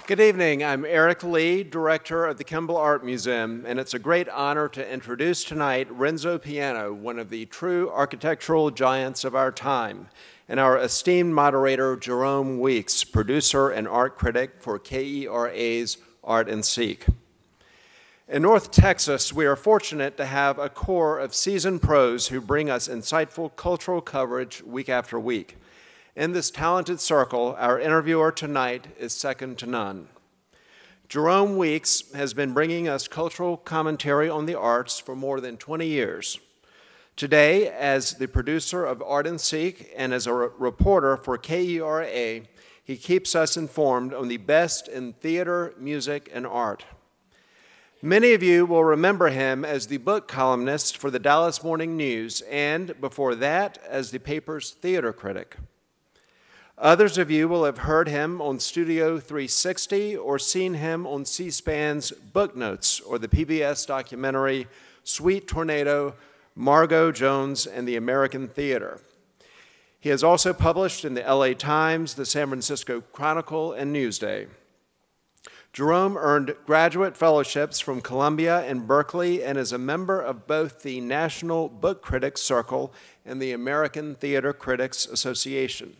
Good evening. I'm Eric Lee, director of the Kimball Art Museum, and it's a great honor to introduce tonight Renzo Piano, one of the true architectural giants of our time, and our esteemed moderator, Jerome Weeks, producer and art critic for KERA's Art and Seek. In North Texas, we are fortunate to have a core of seasoned pros who bring us insightful cultural coverage week after week. In this talented circle, our interviewer tonight is second to none. Jerome Weeks has been bringing us cultural commentary on the arts for more than 20 years. Today, as the producer of Art and Seek and as a reporter for KERA, he keeps us informed on the best in theater, music, and art. Many of you will remember him as the book columnist for the Dallas Morning News and, before that, as the paper's theater critic. Others of you will have heard him on Studio 360 or seen him on C-SPAN's Book Notes or the PBS documentary Sweet Tornado, Margot Jones and the American Theater. He has also published in the LA Times, the San Francisco Chronicle, and Newsday. Jerome earned graduate fellowships from Columbia and Berkeley and is a member of both the National Book Critics Circle and the American Theater Critics Association.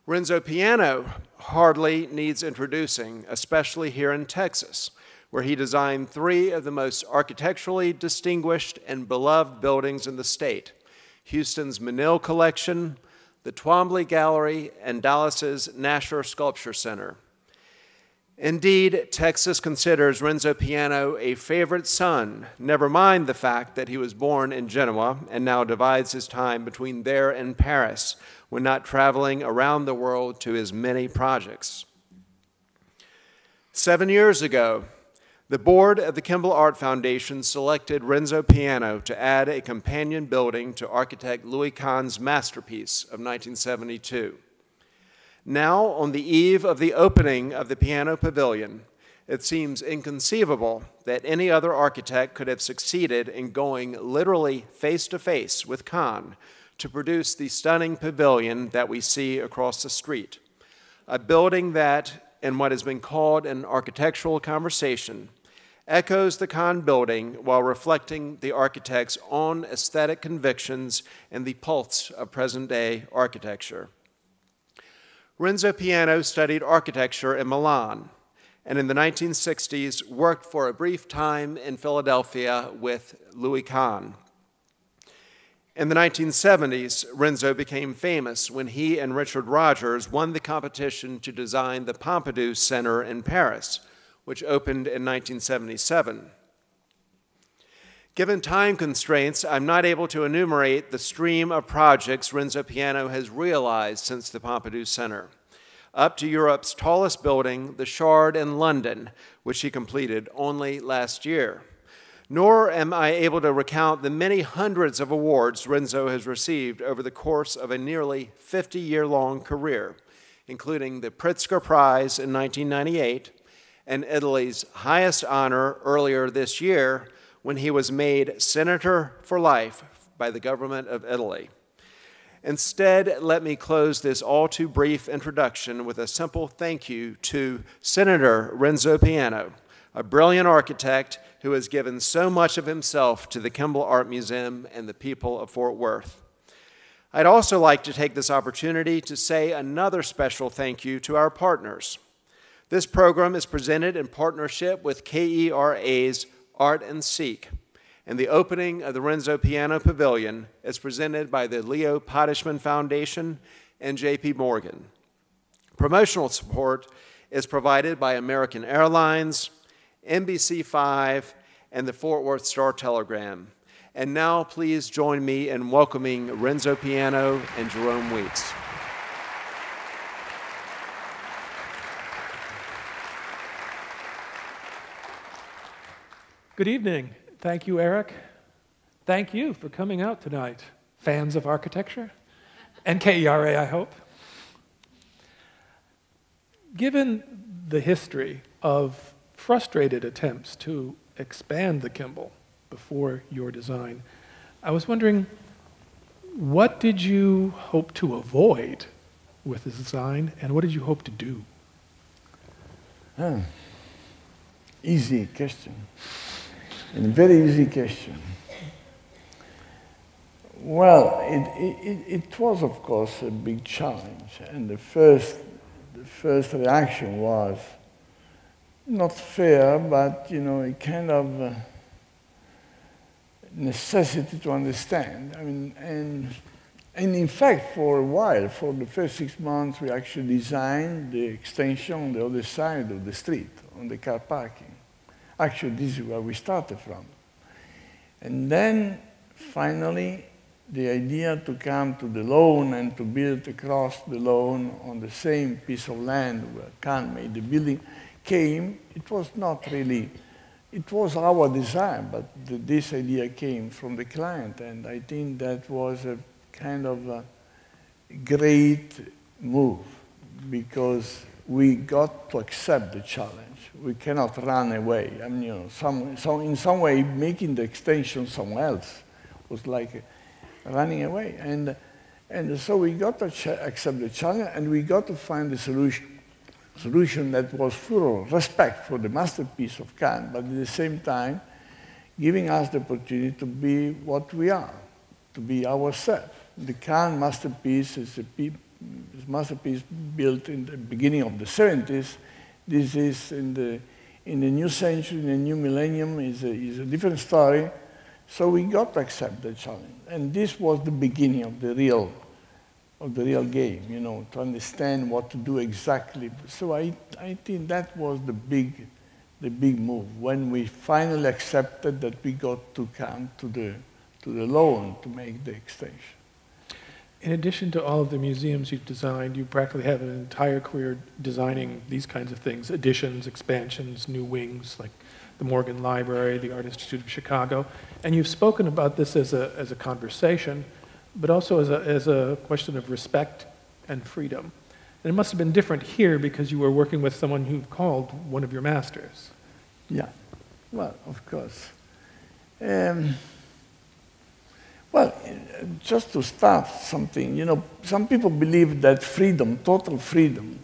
Renzo Piano hardly needs introducing, especially here in Texas, where he designed three of the most architecturally distinguished and beloved buildings in the state: Houston's Menil Collection, the Twombly Gallery, and Dallas's Nasher Sculpture Center. Indeed, Texas considers Renzo Piano a favorite son, never mind the fact that he was born in Genoa and now divides his time between there and Paris, when not traveling around the world to his many projects. 7 years ago, the board of the Kimball Art Foundation selected Renzo Piano to add a companion building to architect Louis Kahn's masterpiece of 1972. Now, on the eve of the opening of the Piano Pavilion, it seems inconceivable that any other architect could have succeeded in going literally face-to-face with Kahn to produce the stunning pavilion that we see across the street, a building that, in what has been called an architectural conversation, echoes the Kahn building while reflecting the architect's own aesthetic convictions and the pulse of present-day architecture. Renzo Piano studied architecture in Milan, and in the 1960s worked for a brief time in Philadelphia with Louis Kahn. In the 1970s, Renzo became famous when he and Richard Rogers won the competition to design the Pompidou Center in Paris, which opened in 1977. Given time constraints, I'm not able to enumerate the stream of projects Renzo Piano has realized since the Pompidou Center, up to Europe's tallest building, the Shard in London, which he completed only last year. Nor am I able to recount the many hundreds of awards Renzo has received over the course of a nearly 50-year-long career, including the Pritzker Prize in 1998 and Italy's highest honor earlier this year, when he was made Senator for Life by the government of Italy. Instead, let me close this all-too-brief introduction with a simple thank you to Senator Renzo Piano, a brilliant architect who has given so much of himself to the Kimball Art Museum and the people of Fort Worth. I'd also like to take this opportunity to say another special thank you to our partners. This program is presented in partnership with KERA's Art and Seek, and the opening of the Renzo Piano Pavilion is presented by the Leo Pottishman Foundation and J.P. Morgan. Promotional support is provided by American Airlines, NBC5, and the Fort Worth Star-Telegram. And now please join me in welcoming Renzo Piano and Jerome Weeks. Good evening. Thank you, Eric. Thank you for coming out tonight, fans of architecture, and KERA, I hope. Given the history of frustrated attempts to expand the Kimball before your design, I was wondering, what did you hope to avoid with the design, and what did you hope to do? Huh. Easy question. And very easy question. Well, it was, of course, a big challenge. And the first reaction was not fair, but, you know, a kind of necessity to understand. I mean, and in fact, for a while, for the first 6 months, we actually designed the extension on the other side of the street, on the car parking. Actually, this is where we started from. And then, finally, the idea to come to the lawn and to build across the lawn on the same piece of land where Kahn made the building came. It was not really, it was our design, but this idea came from the client, and I think that was a kind of a great move, because we got to accept the challenge. We cannot run away. I mean, you know, in some way, making the extension somewhere else was like running away. And so we got to accept the challenge, and we got to find a solution that was full of respect for the masterpiece of Kahn, but at the same time, giving us the opportunity to be what we are, to be ourselves. The Kahn masterpiece is a masterpiece built in the beginning of the 70s. This is in the new century, in the new millennium, is a different story. So we got to accept the challenge. And this was the beginning of the real game, you know, to understand what to do exactly. So I think that was the big move, when we finally accepted that we got to come to the lawn to make the extension. In addition to all of the museums you've designed, you practically have an entire career designing these kinds of things, additions, expansions, new wings, like the Morgan Library, the Art Institute of Chicago. And you've spoken about this as a conversation, but also as a question of respect and freedom. And it must have been different here because you were working with someone who called one of your masters. Yeah, well, of course. Well, just to start something, you know, some people believe that freedom, total freedom,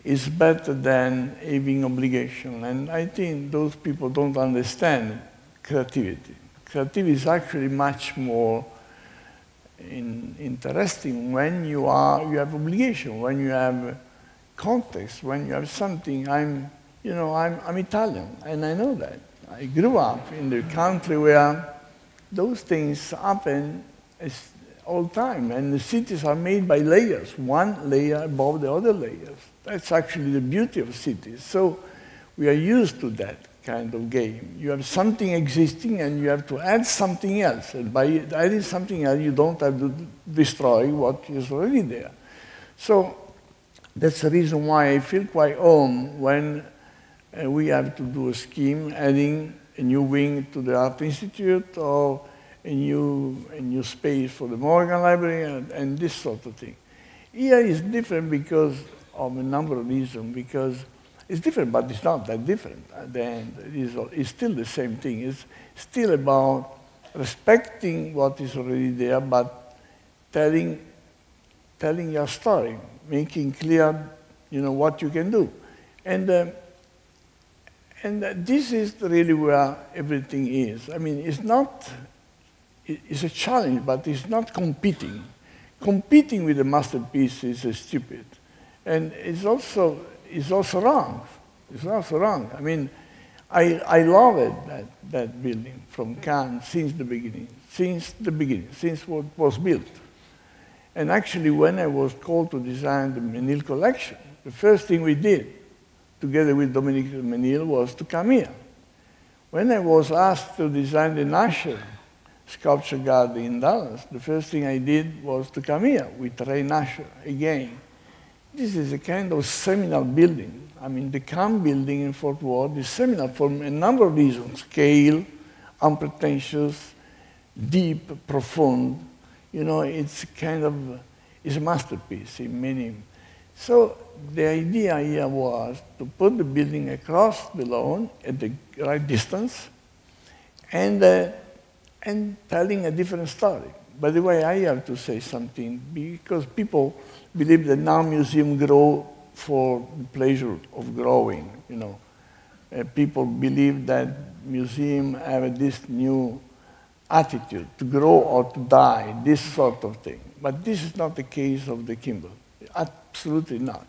is better than having obligation. And I think those people don't understand creativity. Creativity is actually much more interesting when you have obligation, when you have context, when you have something. I'm Italian, and I know that. I grew up in the country where those things happen all the time, and the cities are made by layers, one layer above the other layers. That's actually the beauty of cities. So we are used to that kind of game. You have something existing, and you have to add something else. And by adding something else, you don't have to destroy what is already there. So that's the reason why I feel quite home when we have to do a scheme adding a new wing to the Art Institute, or a new space for the Morgan Library, and this sort of thing. Here is different because of a number of reasons, because it's different, but it's not that different at the end. It's still the same thing. It's still about respecting what is already there, but telling your story, making clear, you know, what you can do. And this is really where everything is. I mean, it's a challenge, but it's not competing. Competing with the masterpiece is stupid. And it's also wrong. It's also wrong. I mean, I love it, that building from Kahn since the beginning, since what was built. And actually, when I was called to design the Menil collection, the first thing we did, together with Dominique Menil, was to come here. When I was asked to design the Nasher Sculpture Garden in Dallas, the first thing I did was to come here with Ray Nasher again. This is a kind of seminal building. I mean, the Kahn building in Fort Worth is seminal for a number of reasons: scale, unpretentious, deep, profound. You know, it's a masterpiece in many. So the idea here was to put the building across the lawn at the right distance, and telling a different story. By the way, I have to say something, because people believe that now museums grow for the pleasure of growing, you know. People believe that museums have this new attitude to grow or to die, this sort of thing. But this is not the case of the Kimball. Absolutely not.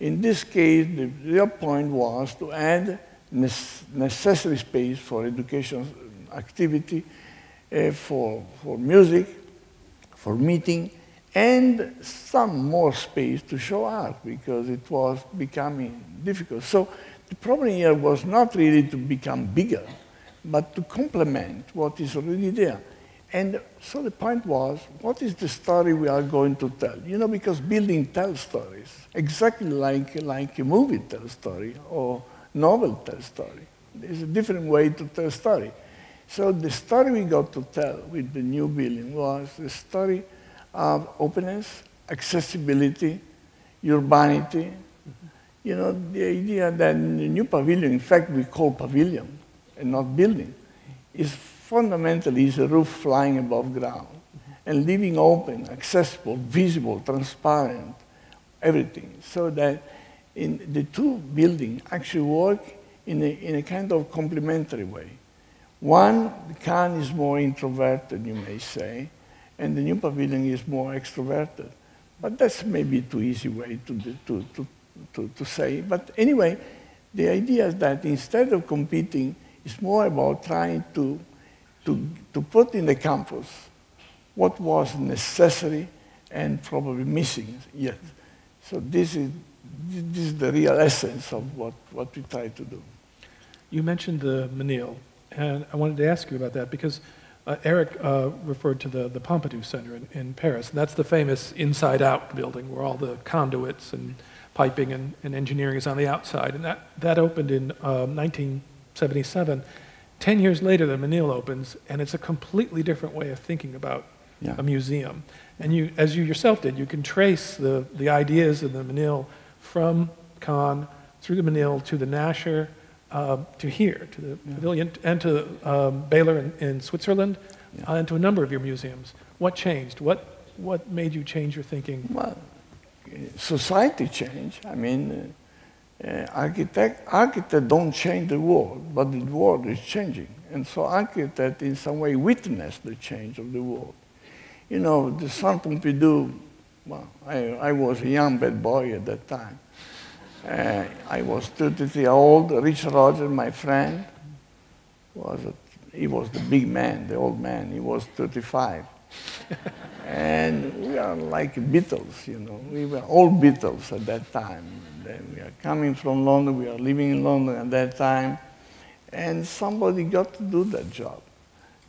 In this case, the real point was to add necessary space for education activity, for music, for meeting, and some more space to show art, because it was becoming difficult. So the problem here was not really to become bigger, but to complement what is already there. And so the point was, what is the story we are going to tell? You know, because building tells stories, exactly like a movie tells a story, or novel tells a story. There's a different way to tell a story. So the story we got to tell with the new building was the story of openness, accessibility, urbanity. You know, the idea that in the new pavilion, in fact, we call pavilion and not building, is fundamentally is a roof flying above ground and leaving open, accessible, visible, transparent, everything. So that in the two buildings actually work in a kind of complementary way. One, the Cannes is more introverted, you may say, and the new pavilion is more extroverted. But that's maybe too easy way to say. But anyway, the idea is that instead of competing, it's more about trying to put in the campus what was necessary and probably missing yet. So this is the real essence of what we try to do. You mentioned the Menil, and I wanted to ask you about that because Eric referred to the Pompidou Center in Paris. And that's the famous inside-out building where all the conduits and piping and engineering is on the outside. And that opened in 1977. 10 years later, the Menil opens, and it's a completely different way of thinking about a museum. And you, as you yourself did, you can trace the ideas of the Menil from Cannes through the Menil to the Nasher, to here, to the pavilion, and to Baylor in Switzerland, and to a number of your museums. What changed? What made you change your thinking? Well, society changed. I mean, architects don't change the world, but the world is changing. And so architects in some way witness the change of the world. You know, the Centre Pompidou, well, I was a young bad boy at that time. I was 33 years old. Richard Rogers, my friend, he was the big man, the old man. He was 35. And we are like Beatles, you know. We were all Beatles at that time. Then we are coming from London. We are living in London at that time. And somebody got to do that job.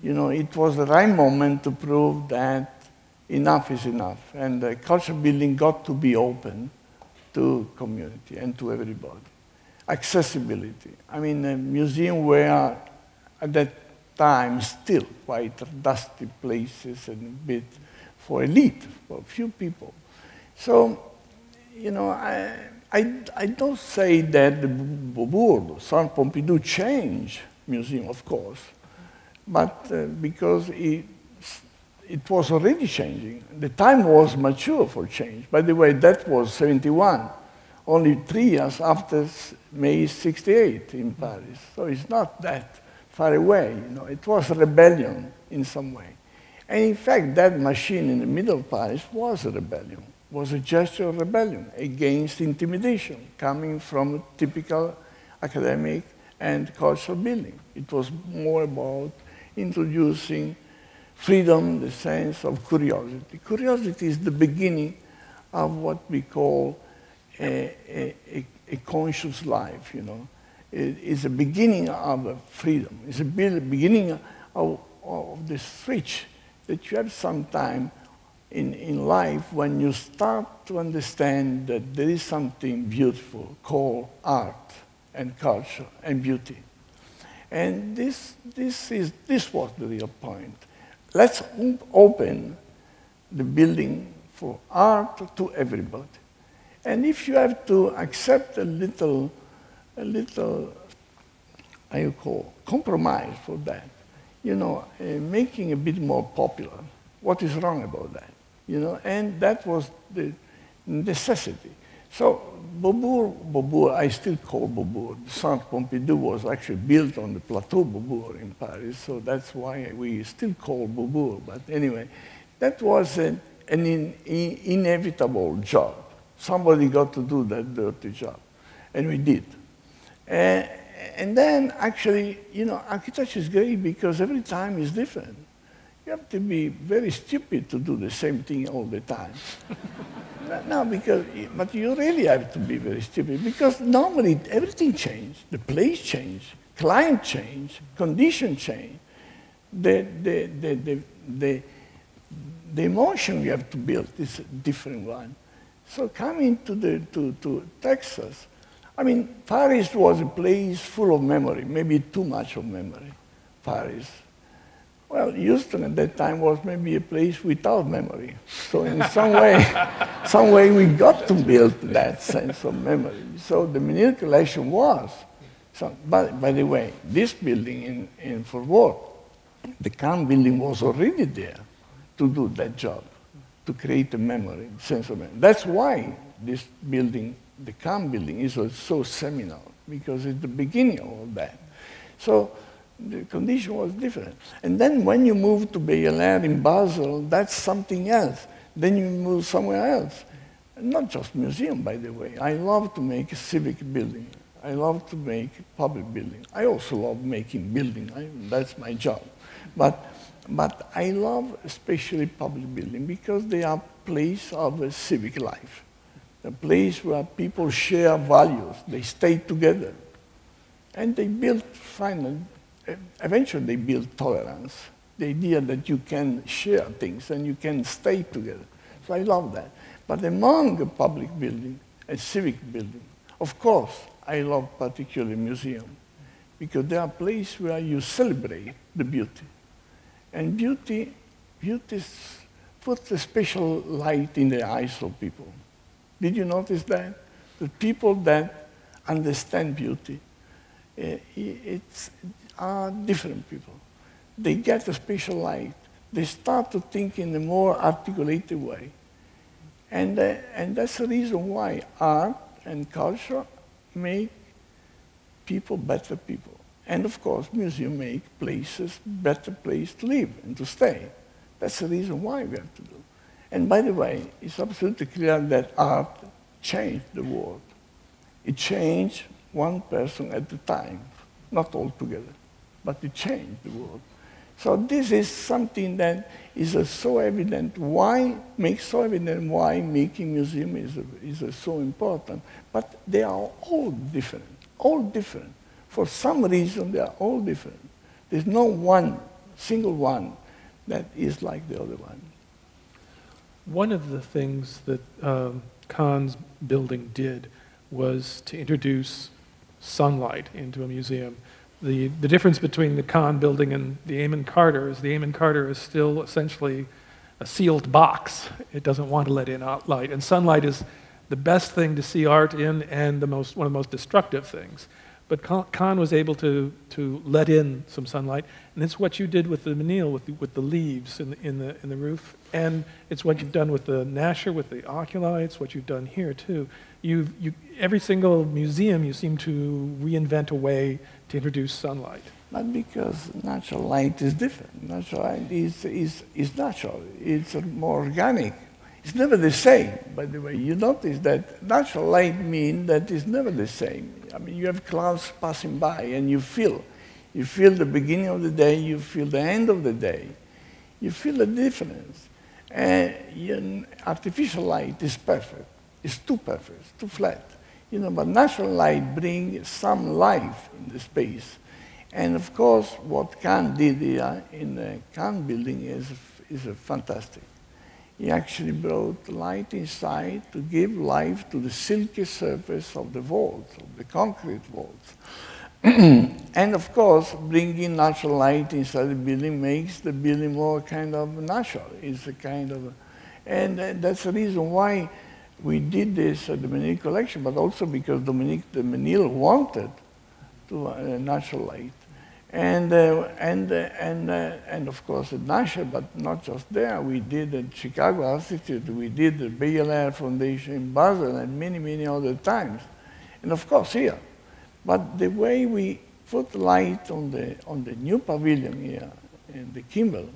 You know, it was the right moment to prove that enough is enough. And the culture building got to be open to community and to everybody. Accessibility. I mean, a museum were at that time still quite dusty places and a bit for elite, for a few people. So, you know, I don't say that the Beaubourg, Centre Pompidou changed museum, of course, but because it was already changing. The time was mature for change. By the way, that was 71, only 3 years after May 68 in Paris. So it's not that far away, you know. It was a rebellion in some way. And in fact, that machine in the middle of Paris was a rebellion, was a gesture of rebellion against intimidation coming from typical academic and cultural building. It was more about introducing freedom, the sense of curiosity. Curiosity is the beginning of what we call a conscious life, you know. It is a beginning of freedom. It's a beginning of the switch that you have sometime in life when you start to understand that there is something beautiful called art and culture and beauty. And this was the real point. Let's open the building for art to everybody. And if you have to accept a little, how you call, compromise for that, you know, making a bit more popular, what is wrong about that? You know, and that was the necessity. So Beaubourg, I still call Beaubourg. The Centre Pompidou was actually built on the Plateau Beaubourg in Paris, so that's why we still call Beaubourg. But anyway, that was an inevitable job. Somebody got to do that dirty job, and we did. And then, actually, you know, architecture is great because every time is different. You have to be very stupid to do the same thing all the time. No, but you really have to be very stupid because normally everything changes. The place changes, climate change, condition change. The emotion you have to build is a different one. So coming to Texas, I mean, Paris was a place full of memory, maybe too much of memory, Paris. Well, Houston at that time was maybe a place without memory. So in some way we got to build that sense of memory. So the Menil collection was. So, by the way, this building in Fort Worth, the Kahn building was already there to do that job, to create a memory, sense of memory. That's why this building, the Kahn building, is so seminal, because it's the beginning of all that. So the condition was different. And then when you move to Bel Air in Basel, that's something else. Then you move somewhere else. Not just museum, by the way. I love to make a civic building. I love to make public building. I also love making building. That's my job. But I love especially public building because they are place of a civic life. A place where people share values. They stay together. And they build finally. Eventually, they build tolerance, the idea that you can share things and you can stay together. So I love that. But among a public building, a civic building, of course, I love particularly museum, because they are places where you celebrate the beauty. And beauty puts a special light in the eyes of people. Did you notice that? The people that understand beauty, are different people. They get a special light. They start to think in a more articulated way. And that's the reason why art and culture make people better people. And of course, museums make places better place to live and to stay. That's the reason why we have to do. And by the way, it's absolutely clear that art changed the world. It changed one person at a time, not all together. But it changed the world. So this is something that is so evident. Makes so evident why making museum is so important. But they are all different, all different. For some reason, they are all different. There's no one, single one, that is like the other one. One of the things that Kahn's building did was to introduce sunlight into a museum. The difference between the Kahn building and the Amon Carter is the Amon Carter is still essentially a sealed box. It doesn't want to let in light. And sunlight is the best thing to see art in and one of the most destructive things. But Kahn was able to let in some sunlight, and it's what you did with the Menil, with the leaves in the roof, and it's what you've done with the Nasher, with the oculi. It's what you've done here too. Every single museum, you seem to reinvent a way to introduce sunlight. Not because natural light is different. Natural light is natural. It's more organic. It's never the same, by the way. You notice that natural light means that it's never the same. I mean, you have clouds passing by, and you feel the beginning of the day, you feel the end of the day. You feel the difference. And artificial light is perfect. It's too perfect, it's too flat. But natural light brings some life in the space. And of course, what Kahn did here in the Kahn building is fantastic. He actually brought light inside to give life to the silky surface of the walls, of the concrete walls. And of course, bringing natural light inside the building makes the building more kind of natural. It's a kind of, and that's the reason why we did this at the Menil collection, but also because Dominique de Menil wanted natural light. And of course at Nashville, but not just there. We did at Chicago Art Institute, we did the Beyer Air Foundation in Basel, and many, many other times. And of course here. But the way we put light on the new pavilion here, in the Kimball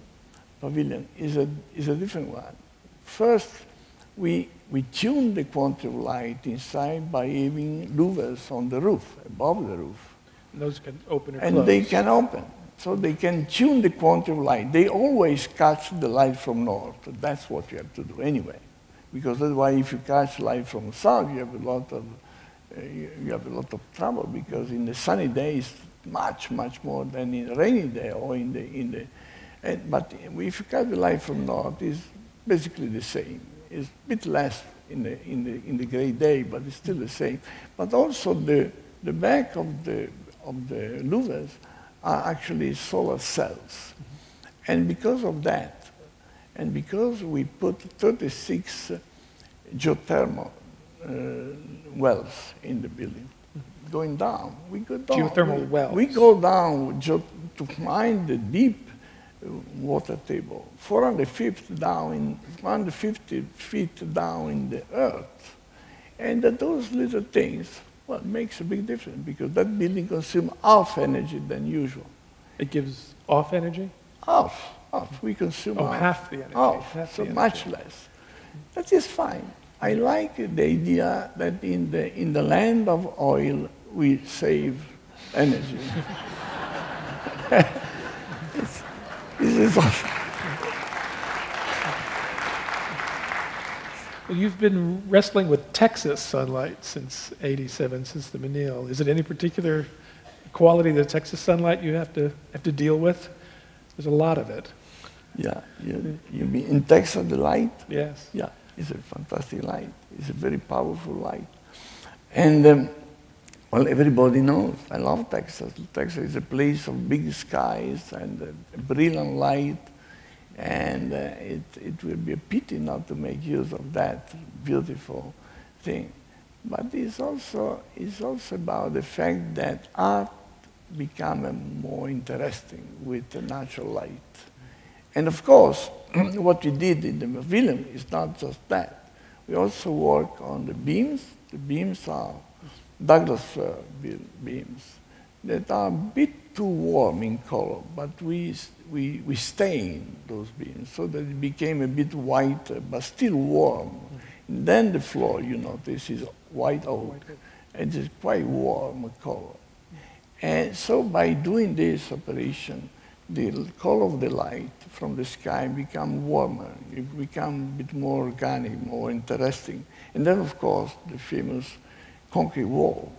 Pavilion, is a different one. First, we tune the quantity of light inside by having louvers on the roof, above the roof. And those can open or And close. they can open. So they can tune the quantity of light. They always catch the light from north. That's what you have to do anyway. Because otherwise, if you catch light from south, you have a lot of trouble, because in the sunny days, much more than in a rainy day or but if you catch the light from north, it's basically the same. It's a bit less in the gray day, but it's still the same. But also the back of the louvers are actually solar cells. And because of that, and because we put 36 geothermal wells in the building, going down, we go down. Geothermal wells. We go down to find the deep water table, 450 feet down in the earth. And those little things, well, it makes a big difference, because that building consumes half energy than usual. It gives off energy? Half. We consume half the energy. Half, so much less. That is fine. I like the idea that in the land of oil, we save energy. This is awesome. Well, you've been wrestling with Texas sunlight since '87, since the Menil. Is it any particular quality of the Texas sunlight you have to deal with? There's a lot of it. Yeah, you mean in Texas, the light? Yes. Yeah, it's a fantastic light. It's a very powerful light. And, well, everybody knows, I love Texas. Texas is a place of big skies and brilliant light. And it will be a pity not to make use of that beautiful thing. But it's also about the fact that art become more interesting with the natural light. And of course, what we did in the pavilion is not just that. We also work on the beams. The beams are Douglas fir beams that are a bit too warm in color, but we stained those beams so that it became a bit whiter, but still warm. And then the floor, you notice, is white oak, and it's quite warm color. And so by doing this operation, the color of the light from the sky become warmer. It become a bit more organic, more interesting. And then, of course, the famous concrete wall.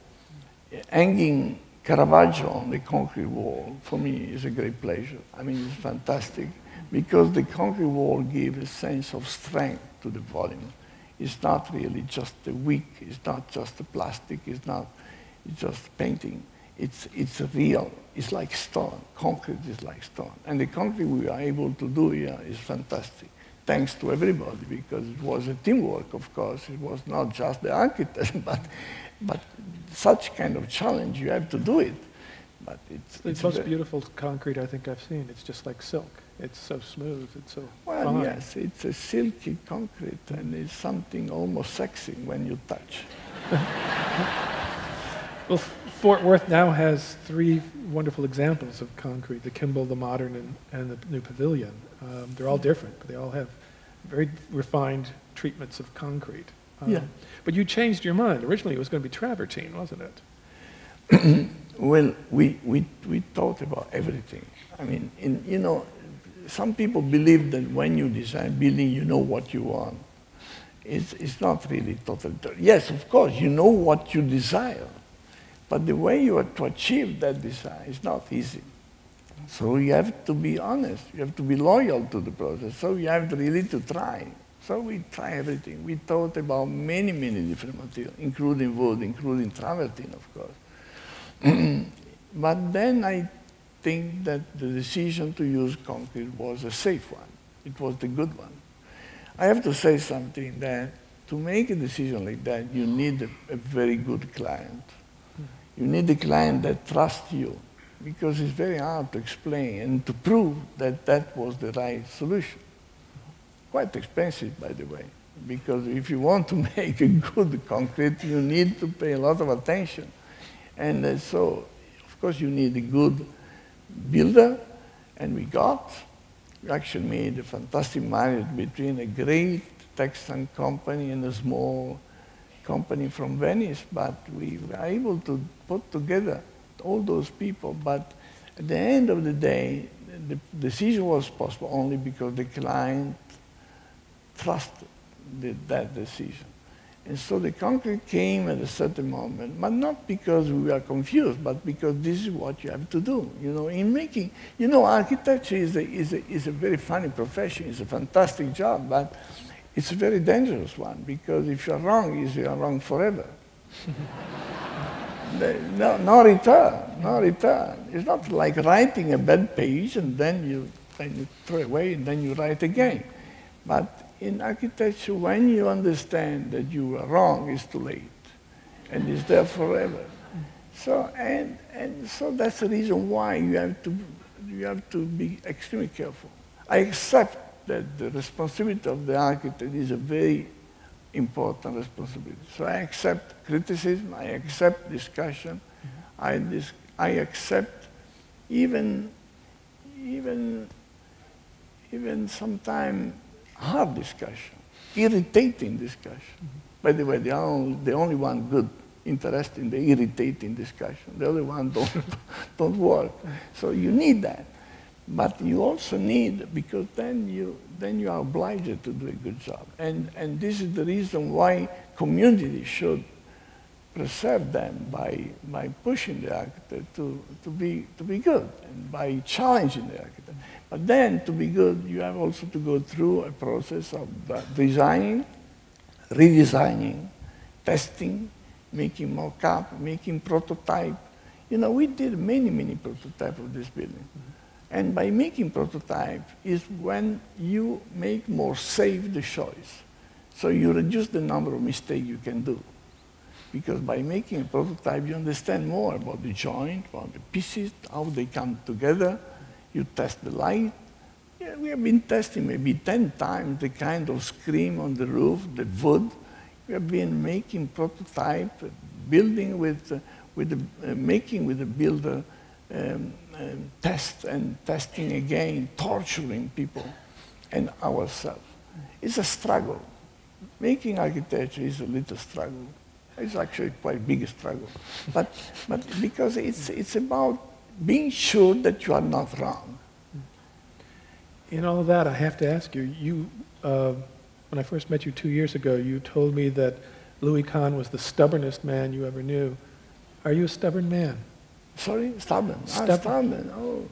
Hanging Caravaggio on the concrete wall, for me, is a great pleasure. I mean, it's fantastic, because the concrete wall gives a sense of strength to the volume. It's not really just the wick, it's not just the plastic, it's just painting. It's real, it's like stone. Concrete is like stone. And the concrete we are able to do here is fantastic. Thanks to everybody, because it was a teamwork, of course. It was not just the architect, but such kind of challenge, you have to do it. But it's the most beautiful concrete I think I've seen. It's just like silk. It's so smooth, it's so fine. Yes, it's a silky concrete, and it's something almost sexy when you touch. Well, Fort Worth now has 3 wonderful examples of concrete, the Kimball, the modern, and the new pavilion. They're all different, but they all have very refined treatments of concrete. Yeah. But you changed your mind. Originally it was going to be travertine, wasn't it? Well, we thought about everything. I mean, some people believe that when you design building, you know what you want. It's not really totally true. Yes, of course, you know what you desire, but the way you are to achieve that desire is not easy. So you have to be honest. You have to be loyal to the process. So you have to really to try. So we try everything. We thought about many, many different materials, including wood, including travertine, of course. But then I think that the decision to use concrete was a safe one. It was the good one. I have to say something, that to make a decision like that, you need a very good client. You need a client that trusts you, because it's very hard to explain and to prove that that was the right solution. Quite expensive, by the way, because if you want to make a good concrete, you need to pay a lot of attention. And so, of course, you need a good builder, and we actually made a fantastic marriage between a great textile company and a small company from Venice, but we were able to put together all those people. But at the end of the day, the decision was possible only because the client trusted that decision. And so the concrete came at a certain moment, but not because we were confused, but because this is what you have to do. You know, in making, you know, architecture is a very funny profession. It's a fantastic job, but it's a very dangerous one, because if you're wrong, you are wrong forever. No return, no return. It's not like writing a bad page and then you throw away and then you write again. But in architecture, when you understand that you are wrong, it's too late, and it's there forever. So and so that's the reason why you have to be extremely careful. I accept that the responsibility of the architect is a very important responsibility. So I accept criticism, I accept discussion, I accept even sometimes hard discussion, irritating discussion. By the way, the only one good interest in the irritating discussion. The other one don't work. So you need that. But you also need, because then you are obliged to do a good job. And this is the reason why community should preserve them by pushing the architect to be good, and by challenging the architect. But then, to be good, you have also to go through a process of designing, redesigning, testing, making mock-up, making prototype. You know, we did many prototypes of this building. And by making prototype is when you make more safe the choice. So you reduce the number of mistakes you can do. Because by making a prototype, you understand more about the joint, about the pieces, how they come together. You test the light. Yeah, we have been testing maybe 10 times the kind of screen on the roof, the wood. We have been making prototype, building making with the builder, test and testing again, torturing people and ourselves. It's a struggle. Making architecture is a little struggle. It's actually quite a big struggle. But because it's about being sure that you are not wrong. In all of that, I have to ask you, when I first met you 2 years ago, you told me that Louis Kahn was the stubbornest man you ever knew. Are you a stubborn man? Sorry? Stubborn? Stubborn. Oh.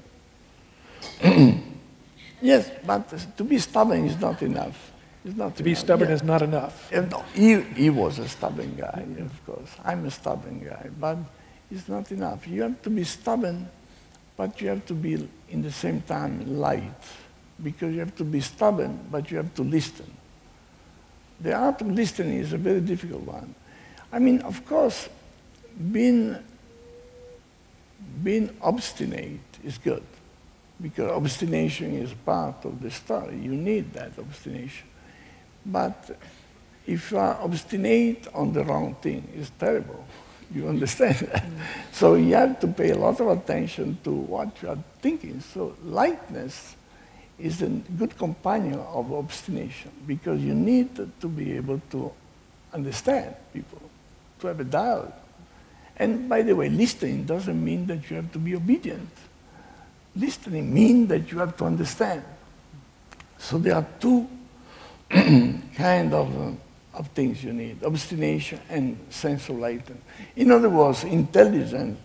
Yes, but to be stubborn is not enough. It's not to be stubborn is not enough. No, he was a stubborn guy, of course. I'm a stubborn guy, but it's not enough. You have to be stubborn, but you have to be, in the same time, light. Because you have to be stubborn, but you have to listen. The art of listening is a very difficult one. I mean, of course, being obstinate is good, because obstination is part of the story. You need that obstination. But if you are obstinate on the wrong thing, it's terrible. You understand that? So you have to pay a lot of attention to what you are thinking. So lightness is a good companion of obstination, because you need to be able to understand people, to have a dialogue. And by the way, listening doesn't mean that you have to be obedient. Listening means that you have to understand. So there are two kind of things you need: obstination and sense of lightness. In other words, intelligence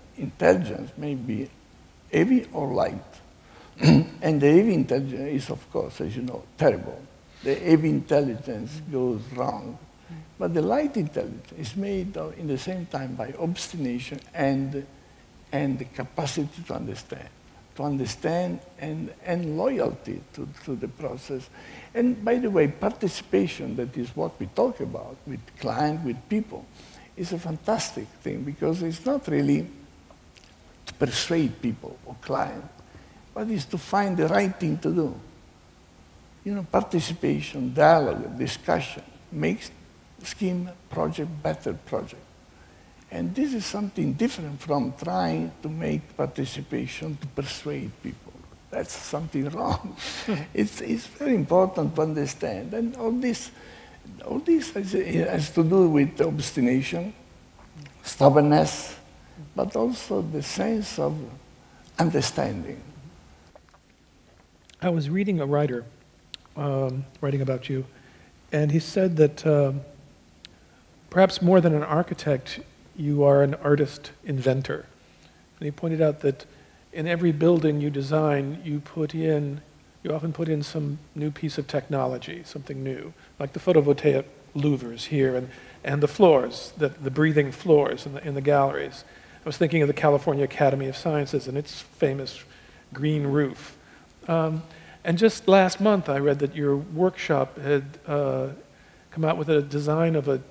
may be heavy or light. And the heavy intelligence is, of course, as you know, terrible. The heavy intelligence goes wrong. But the light intelligence is made in the same time by obstination and the capacity to understand and loyalty to the process. And by the way, participation, that is what we talk about with clients, with people, is a fantastic thing, because it's not really persuade people or clients, but it's to find the right thing to do. You know, participation, dialogue, discussion makes scheme project better project. And this is something different from trying to make participation to persuade people. That's something wrong. It's very important to understand. And all this has to do with obstination, stubbornness, but also the sense of understanding. I was reading a writer writing about you, and he said that perhaps more than an architect, you are an artist inventor. And he pointed out that in every building you design, you often put in some new piece of technology, something new, like the photovoltaic louvers here and the floors, the breathing floors in the galleries. I was thinking of the California Academy of Sciences and its famous green roof. And just last month I read that your workshop had come out with a design of a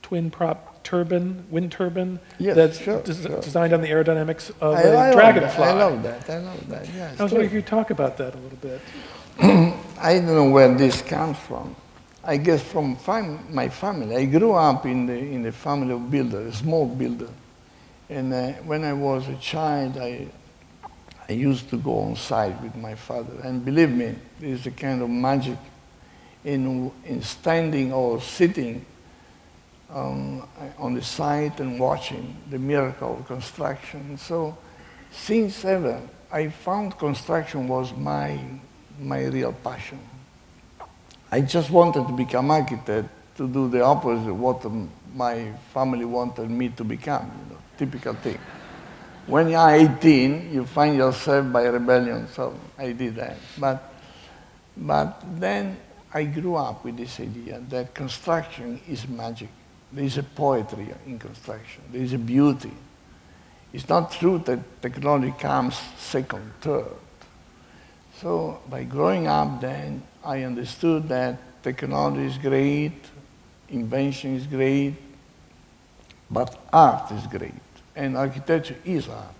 twin prop turbine, wind turbine, yes, that's sure. designed on the aerodynamics of a dragonfly. I love that, yes. I was wondering if you could talk about that a little bit. I don't know where this comes from. I guess from my family. I grew up in the family of builders, a small builder. And when I was a child, I used to go on site with my father. And believe me, there's a kind of magic in standing or sitting on the site and watching the miracle of construction. So since ever, I found construction was my real passion. I just wanted to become architect to do the opposite of what my family wanted me to become, you know, typical thing. When you are 18, you find yourself by rebellion, so I did that. But then I grew up with this idea that construction is magic. There is a poetry in construction. There is a beauty. It's not true that technology comes second, third. So by growing up then, I understood that technology is great, invention is great, but art is great. And architecture is art.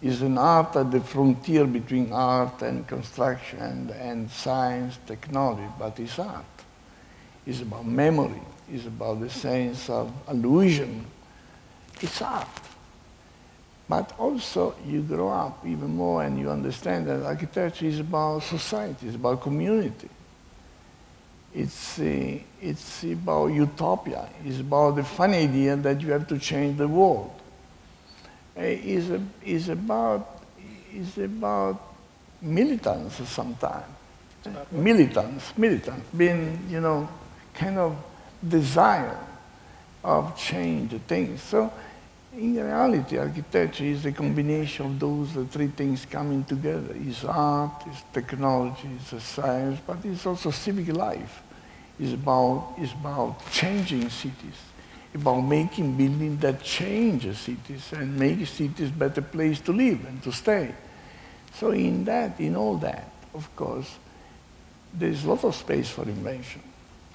It's an art at the frontier between art and construction and science, technology, but it's art. It's about memory. It's about the sense of illusion. It's art. But also you grow up even more and you understand that architecture is about society, it's about community. It's about utopia. It's about the funny idea that you have to change the world. It's about militants sometimes. Militants, being, you know, kind of desire of change things. So in reality, architecture is a combination of those three things coming together. It's art, it's technology, it's a science, but it's also civic life. It's about changing cities, about making buildings that change cities and make cities a better place to live and to stay. So in all that, of course, there's a lot of space for invention.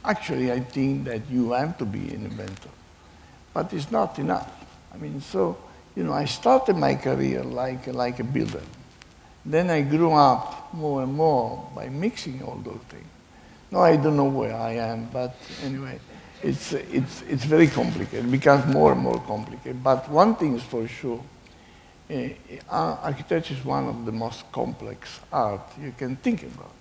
Actually, I think that you have to be an inventor, but it's not enough. I mean, so, you know, I started my career like a builder. Then I grew up more and more by mixing all those things. No, I don't know where I am, but anyway, it's very complicated. It becomes more and more complicated. But one thing is for sure, architecture is one of the most complex art you can think about,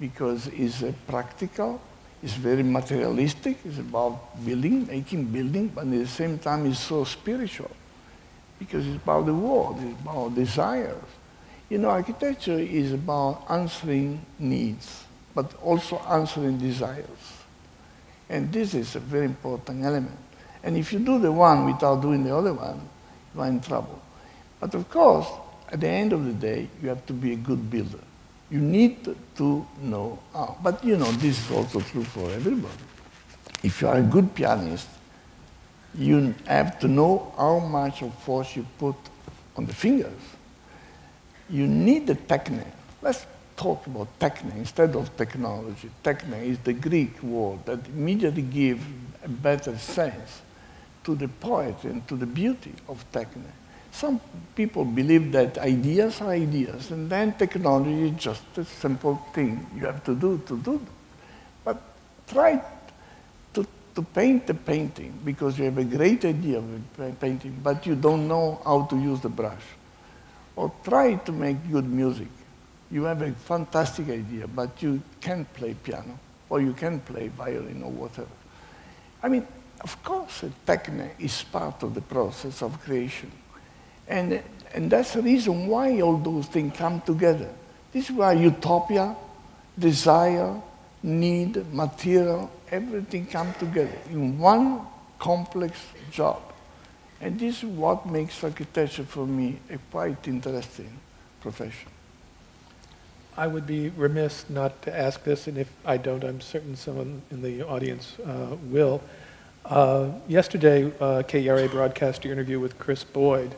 because it's practical, it's very materialistic, it's about building, making building, but at the same time it's so spiritual, because it's about the world, it's about desires. You know, architecture is about answering needs, but also answering desires. And this is a very important element. And if you do the one without doing the other one, you are in trouble. But of course, at the end of the day, you have to be a good builder. You need to know how. But you know, this is also true for everybody. If you are a good pianist, you have to know how much of force you put on the fingers. You need the technique. Let's talk about technique instead of technology. Technique is the Greek word that immediately gives a better sense to the poetry and to the beauty of technique. Some people believe that ideas are ideas, and then technology is just a simple thing you have to do. But try to paint a painting because you have a great idea of a painting, but you don't know how to use the brush. Or try to make good music. You have a fantastic idea, but you can't play piano, or you can play violin or whatever. I mean, of course, a technique is part of the process of creation. And that's the reason why all those things come together. This is why utopia, desire, need, material, everything come together in one complex job. And this is what makes architecture for me a quite interesting profession. I would be remiss not to ask this, and if I don't, I'm certain someone in the audience will. Yesterday, KERA broadcast your interview with Chris Boyd,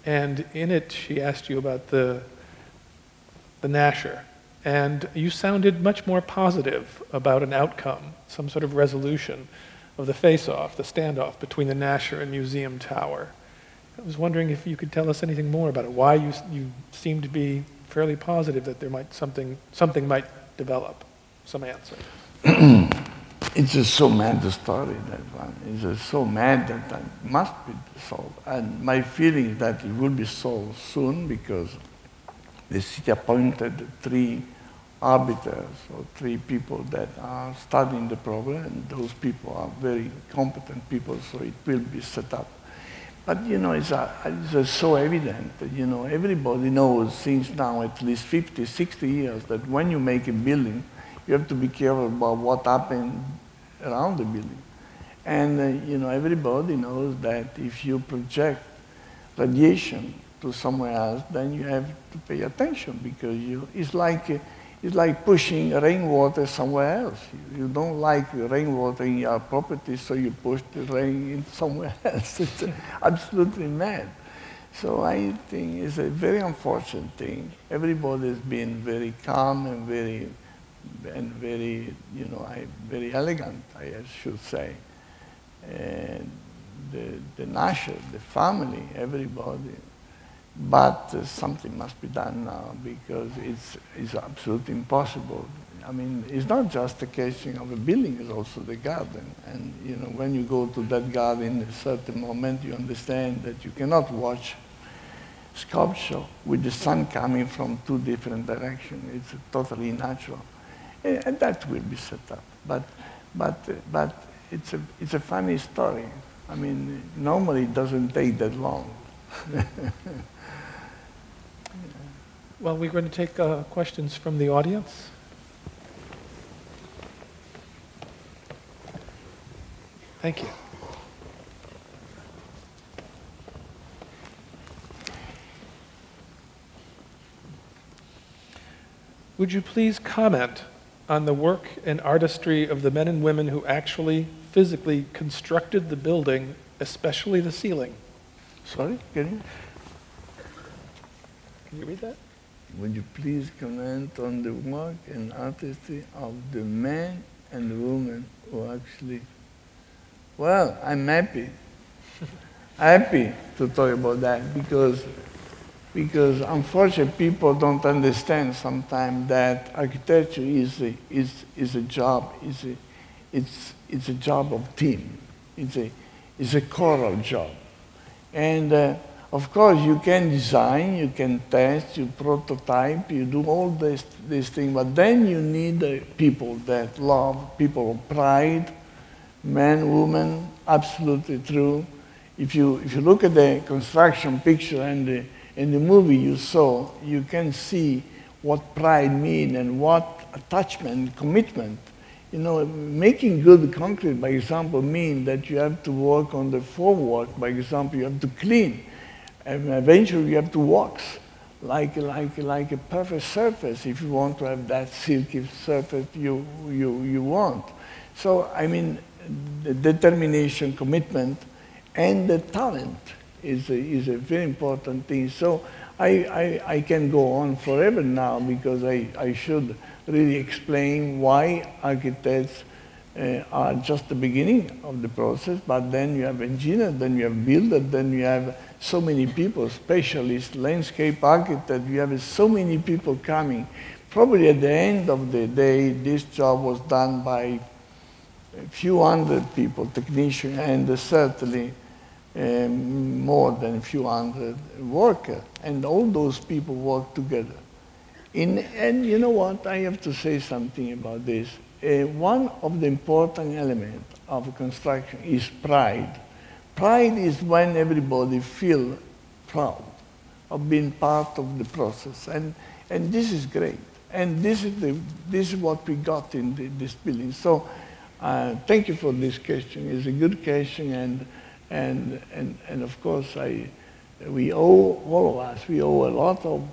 and in it she asked you about the Nasher. And you sounded much more positive about an outcome, some sort of resolution of the face-off, the standoff between the Nasher and Museum Tower. I was wondering if you could tell us anything more about it, why you seem to be fairly positive that there might something might develop, some answer. It's just so mad, the story, that one. It's just so mad that it must be solved. And my feeling is that it will be solved soon because the city appointed 3 arbiters or 3 people that are studying the problem, and those people are very competent people, so it will be set up. But you know, it's so evident that, you know, everybody knows since now at least 50, 60 years that when you make a building, you have to be careful about what happened around the building. And you know, everybody knows that if you project radiation to somewhere else, then you have to pay attention because it's like pushing rainwater somewhere else. You don't like rainwater in your property, so you push the rain in somewhere else. It's absolutely mad. So I think it's a very unfortunate thing. Everybody has been very calm and very, you know, very elegant, I should say. And the Nasher, the family, everybody. But something must be done now because it's absolutely impossible. I mean, it's not just the casing of a building, it's also the garden. And you know, when you go to that garden, at a certain moment, you understand that you cannot watch sculpture with the sun coming from 2 different directions. It's totally natural. And that will be set up. But it's a funny story. I mean, normally it doesn't take that long. Well, we're going to take questions from the audience. Thank you. Would you please comment on the work and artistry of the men and women who actually physically constructed the building, especially the ceiling? Sorry, can you read that? Would you please comment on the work and artistry of the men and the women who actually... Well, I'm happy to talk about that because unfortunately people don't understand sometimes that architecture is a job, it's a job of team. It's a choral job. And of course, you can design, you can test, you prototype, you do all these things, but then you need people that love, people of pride, men, women, absolutely true. If you look at the construction picture and the movie you saw, you can see what pride means and what attachment, commitment. You know, making good concrete, by example, means that you have to work on the formwork. By example, you have to clean. And eventually you have to wax like a perfect surface if you want to have that silky surface you want. So, I mean, the determination, commitment, and the talent is a very important thing. So I can go on forever now because I should really explain why architects are just the beginning of the process, but then you have engineers, then you have builders, then you have so many people, specialists, landscape architects, you have so many people coming. Probably at the end of the day, this job was done by a few hundred people, technicians, and certainly more than a few hundred workers. And all those people work together. And you know what, I have to say something about this. One of the important elements of construction is pride. Pride is when everybody feels proud of being part of the process. And this is great. And this is what we got in this building. So thank you for this question. It's a good question. And of course, we owe, all of us, we owe a lot of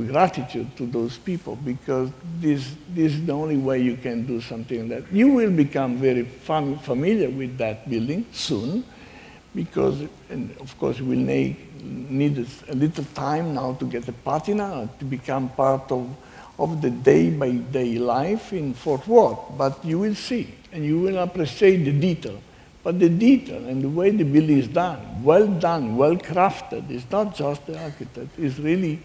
gratitude to those people, because this is the only way you can do something like that. You will become very familiar with that building soon, because, and of course, we'll need a little time now to get the patina, to become part of the day-by-day life in Fort Worth. But you will see, and you will appreciate the detail. But the detail and the way the building is done, well crafted, it's not just the architect, it's really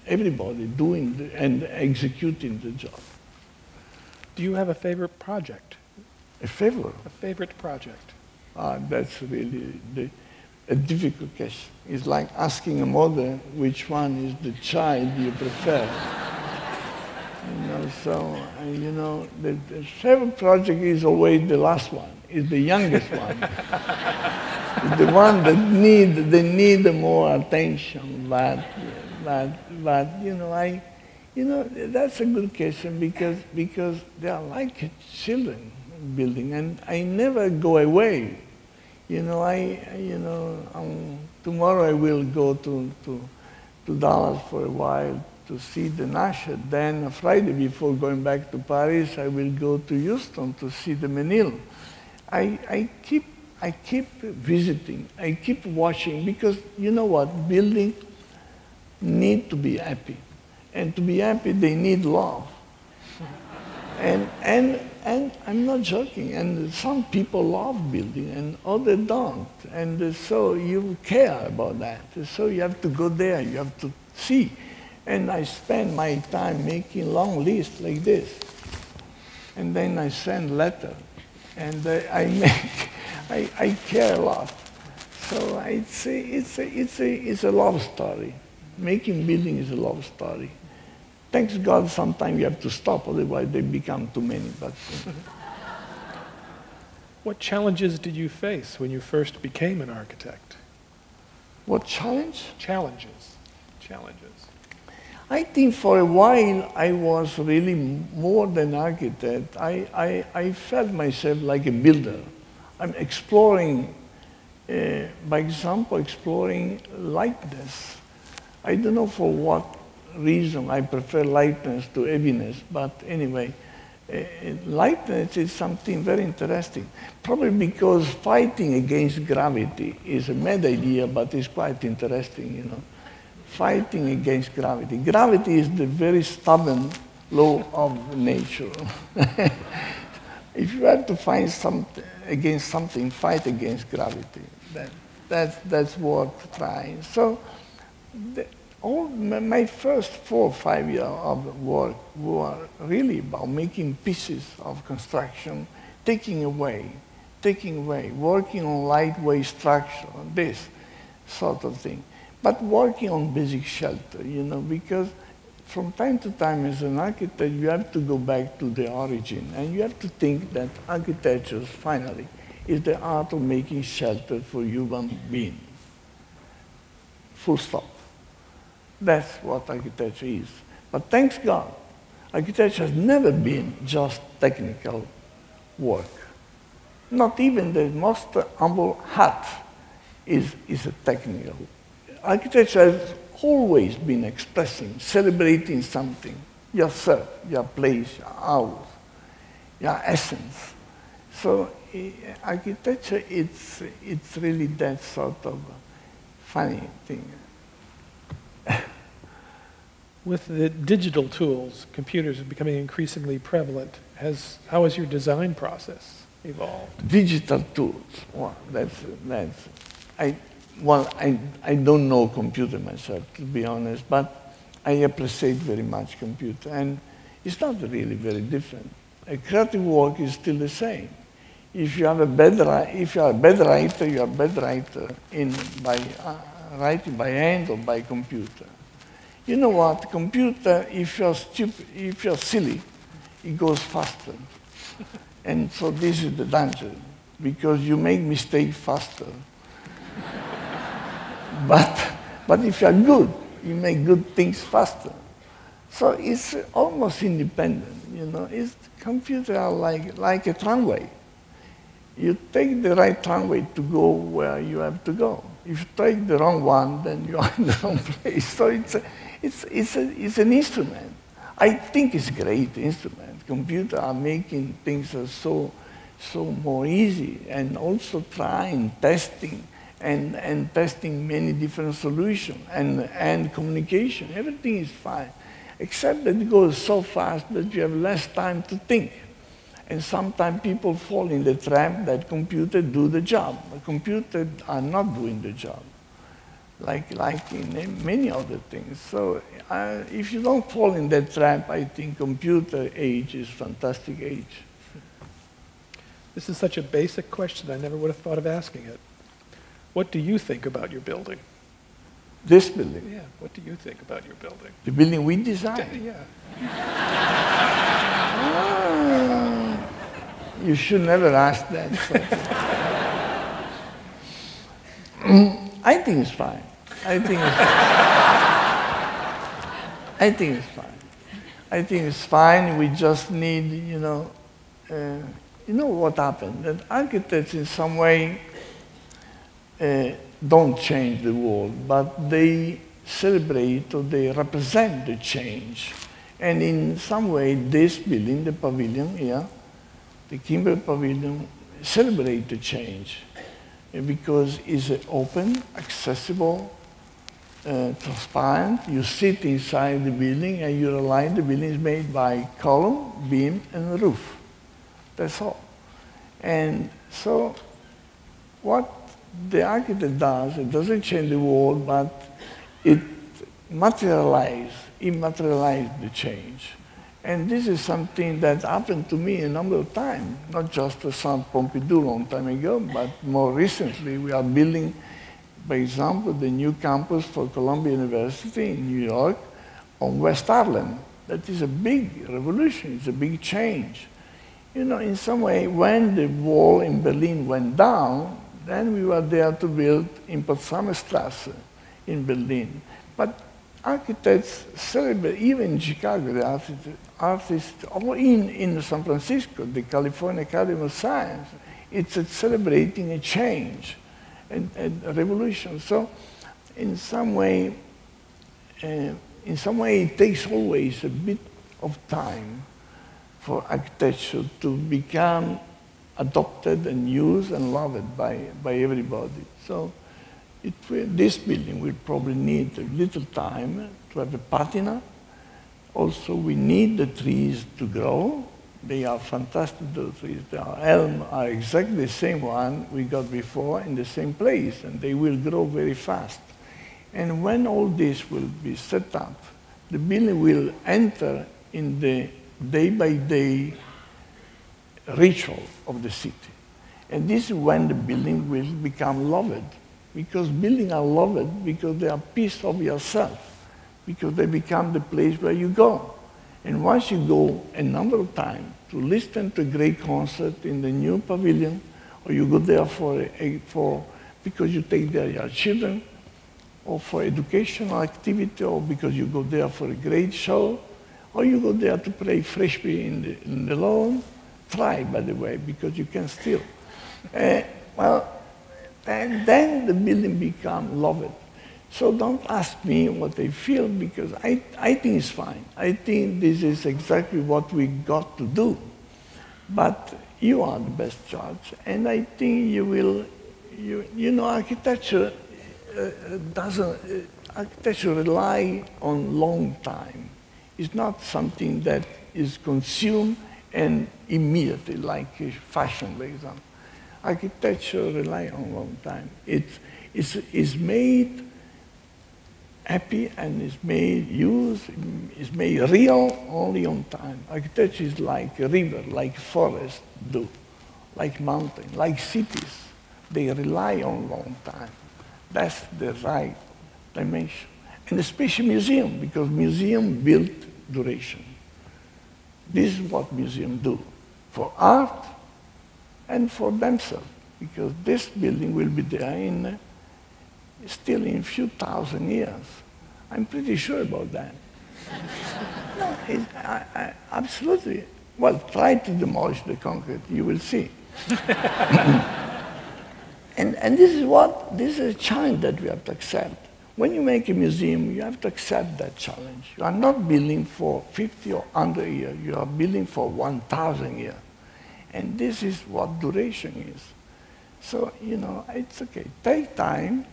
everybody doing and executing the job. Do you have a favorite project? A favorite? A favorite project? That's really a difficult question. It's like asking a mother which one is the child you prefer. You know, the favorite project is always the last one, is the youngest one. It's the one that need more attention. But you know, that's a good question, because they are like children building, and I never go away. You know, tomorrow I will go to Dallas for a while to see the Nasher. Then Friday, before going back to Paris, I will go to Houston to see the Menil. I keep visiting, I keep watching, because you know what, building need to be happy. And to be happy, they need love. And I'm not joking, and some people love building and others don't. And so you care about that. So you have to go there, you have to see. And I spend my time making long lists like this. And then I send letters. And I care a lot. So it's a love story. Making building is a love story. Thanks God, sometimes you have to stop, otherwise they become too many. But what challenges did you face when you first became an architect? What challenge? Challenges. I think for a while I was really more than architect. I felt myself like a builder. I'm exploring, by example, exploring lightness. I don't know for what reason I prefer lightness to heaviness, but anyway, lightness is something very interesting. Probably because fighting against gravity is a mad idea, but it's quite interesting, you know. Fighting against gravity. Gravity is the very stubborn law of nature. If you have to fight something against something, fight against gravity. That's worth trying. So my first 4 or 5 years of work were really about making pieces of construction, taking away, working on lightweight structure, this sort of thing. But working on basic shelter, you know, because from time to time as an architect, you have to go back to the origin, and you have to think that architecture, finally, is the art of making shelter for human beings. Full stop. That's what architecture is. But thanks God, architecture has never been just technical work. Not even the most humble hut is a technical. Architecture has always been expressing, celebrating something, yourself, your place, your house, your essence. So architecture, it's really that sort of funny thing. With the digital tools, computers are becoming increasingly prevalent. How has your design process evolved? Digital tools. Well, I don't know computer myself, to be honest, but I appreciate very much computer, and it's not really very different. A creative work is still the same. If you are a bad writer, you are a bad writer by writing by hand or by computer. You know what? Computer, if you're stupid, if you're silly, it goes faster. And so this is the danger, because you make mistakes faster. but if you're good, you make good things faster. So it's almost independent, you know. Computers are like a tramway. You take the right tramway to go where you have to go. If you take the wrong one, then you are in the wrong place. So it's an instrument. I think it's a great instrument. Computers are making things so more easy, and also trying, testing, and testing many different solutions, and communication. Everything is fine, except that it goes so fast that you have less time to think. And sometimes people fall in the trap that computers do the job. But computers are not doing the job, like in many other things. So if you don't fall in that trap, I think computer age is fantastic age. This is such a basic question, I never would have thought of asking it. What do you think about your building? This building? Yeah, what do you think about your building? The building we designed? Yeah. You should never ask that. I think it's fine. I think it's fine. We just need, you know what happened? That architects in some way don't change the world, but they celebrate or they represent the change. And in some way, this building, the pavilion here, the Kimberley Pavilion, celebrate the change because it's open, accessible, transparent. You sit inside the building and you realize the building is made by column, beam, and roof. That's all. And so what the architect does, it doesn't change the world, but it materializes the change. And this is something that happened to me a number of times, not just at Centre Pompidou a long time ago, but more recently we are building, for example, the new campus for Columbia University in New York on West Harlem. That is a big revolution, it's a big change. You know, in some way, when the wall in Berlin went down, then we were there to build in Potsdamer Straße in Berlin. But architects celebrate, even in Chicago, the artists, or in San Francisco, the California Academy of Science, it's celebrating a change, a revolution. So in some way, it takes always a bit of time for architecture to become adopted and used and loved by everybody. So this building will probably need a little time to have a patina. Also, we need the trees to grow. They are fantastic, those trees. The elm are exactly the same one we got before in the same place, and they will grow very fast. And when all this will be set up, the building will enter in the day-by-day ritual of the city. And this is when the building will become loved. Because buildings are loved because they are a piece of yourself, because they become the place where you go. And once you go a number of times to listen to a great concert in the new pavilion, or you go there because you take there your children, or for educational activity, or because you go there for a great show, or you go there to play frisbee in the lawn. Try, by the way, because you can still. And then the building becomes loved. So don't ask me what I feel, because I think it's fine. I think this is exactly what we got to do. But you are the best judge, and I think you will, you know, architecture architecture rely on long time. It's not something that is consumed and immediately, like fashion, for example. Architecture rely on long time. It's made happy and is made use, is made real only on time. Architecture is like a river, like forest do, like mountain, like cities. They rely on long time. That's the right dimension. And especially museum, because museum build duration. This is what museums do for art and for themselves, because this building will be there in still in a few thousand years. I'm pretty sure about that. No, absolutely. Well, try to demolish the concrete, you will see. and this is a challenge that we have to accept. When you make a museum, you have to accept that challenge. You are not building for 50 or 100 years, you are building for 1,000 years. And this is what duration is. So, you know, it's okay. Take time.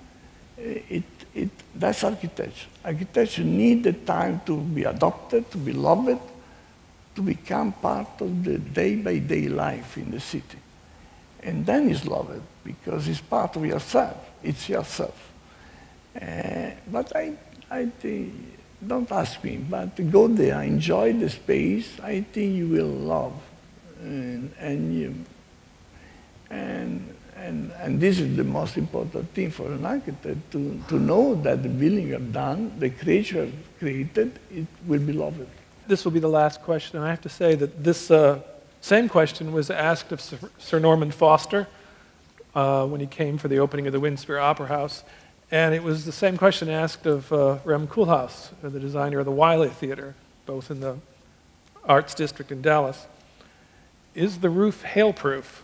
That's architecture. Architecture needs the time to be adopted, to be loved, to become part of the day-by-day life in the city. And then it's loved, because it's part of yourself. It's yourself. But I think, don't ask me, but go there, enjoy the space. I think you will love. And this is the most important thing for an architect, to know that the building you have done, the creature you have created, it will be loved. This will be the last question, and I have to say that this same question was asked of Sir Norman Foster when he came for the opening of the Windsor Opera House, and it was the same question asked of Rem Koolhaas, the designer of the Wiley Theater, both in the Arts District in Dallas. Is the roof hail-proof?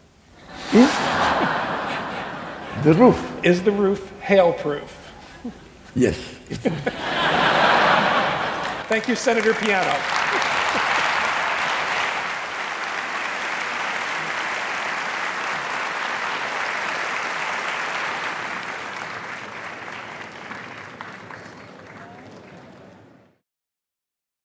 The roof. Is the roof hail-proof? Yes. Thank you, Senator Piano.